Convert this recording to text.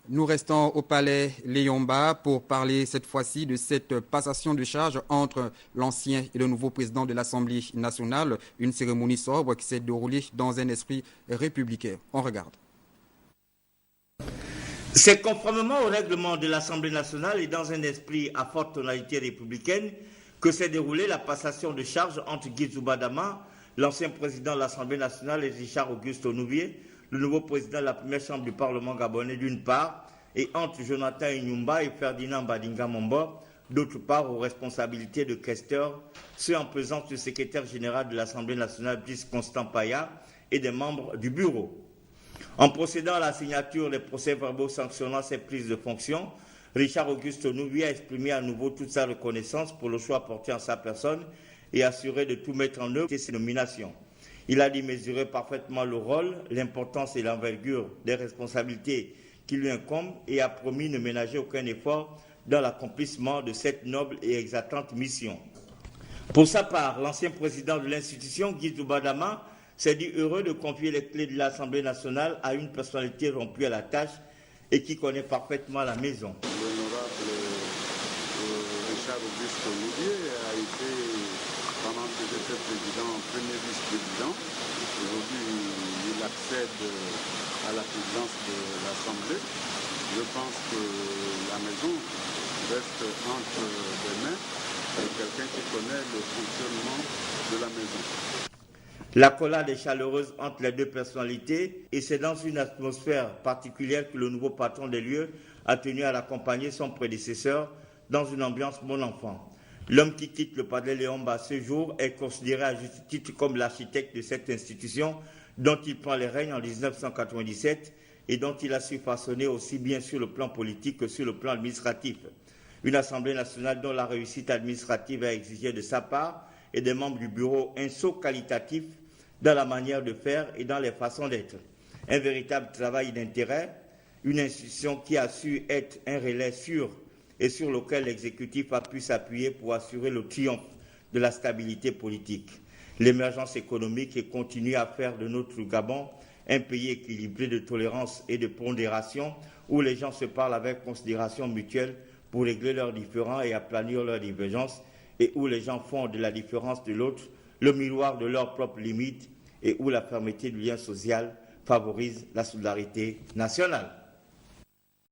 Nous restons au palais Léomba pour parler cette fois-ci de cette passation de charge entre l'ancien et le nouveau président de l'Assemblée nationale, une cérémonie sobre qui s'est déroulée dans un esprit républicain. On regarde. C'est conformément au règlement de l'Assemblée nationale et dans un esprit à forte tonalité républicaine que s'est déroulée la passation de charge entre Guy Zoubadama, l'ancien président de l'Assemblée nationale, et Richard Auguste Onouvier, le nouveau président de la première chambre du Parlement gabonais d'une part, et entre Jonathan Inyumba et Ferdinand Badinga Mombo, d'autre part, aux responsabilités de questeurs, ceux en présence du secrétaire général de l'Assemblée nationale, Brice Constant Paya, et des membres du bureau. En procédant à la signature des procès-verbaux sanctionnant ces prises de fonction, Richard Auguste Onouvier a exprimé à nouveau toute sa reconnaissance pour le choix porté en sa personne et assuré de tout mettre en œuvre ces nominations. Il a dit mesurer parfaitement le rôle, l'importance et l'envergure des responsabilités qui lui incombent et a promis ne ménager aucun effort dans l'accomplissement de cette noble et exaltante mission. Pour sa part, l'ancien président de l'institution, Guy Zoubadama, s'est dit heureux de confier les clés de l'Assemblée nationale à une personnalité rompue à la tâche et qui connaît parfaitement la maison. L'honorable Richard Auguste Onouvier a été, pendant que j'étais président, premier vice-président. Aujourd'hui, il accède à la présidence de l'Assemblée. Je pense que la maison reste entre les mains de quelqu'un qui connaît le fonctionnement de la maison. L'accolade est chaleureuse entre les deux personnalités et c'est dans une atmosphère particulière que le nouveau patron des lieux a tenu à l'accompagner son prédécesseur dans une ambiance bon enfant. L'homme qui quitte le palais Léomba ce jour est considéré à juste titre comme l'architecte de cette institution dont il prend les rênes en 1997 et dont il a su façonner aussi bien sur le plan politique que sur le plan administratif. Une Assemblée nationale dont la réussite administrative a exigé de sa part et des membres du bureau un saut qualitatif dans la manière de faire et dans les façons d'être. Un véritable travail d'intérêt, une institution qui a su être un relais sûr et sur lequel l'exécutif a pu s'appuyer pour assurer le triomphe de la stabilité politique. L'émergence économique et continue à faire de notre Gabon un pays équilibré de tolérance et de pondération où les gens se parlent avec considération mutuelle pour régler leurs différends et aplanir leurs divergences et où les gens font de la différence de l'autre le miroir de leurs propres limites et où la fermeté du lien social favorise la solidarité nationale.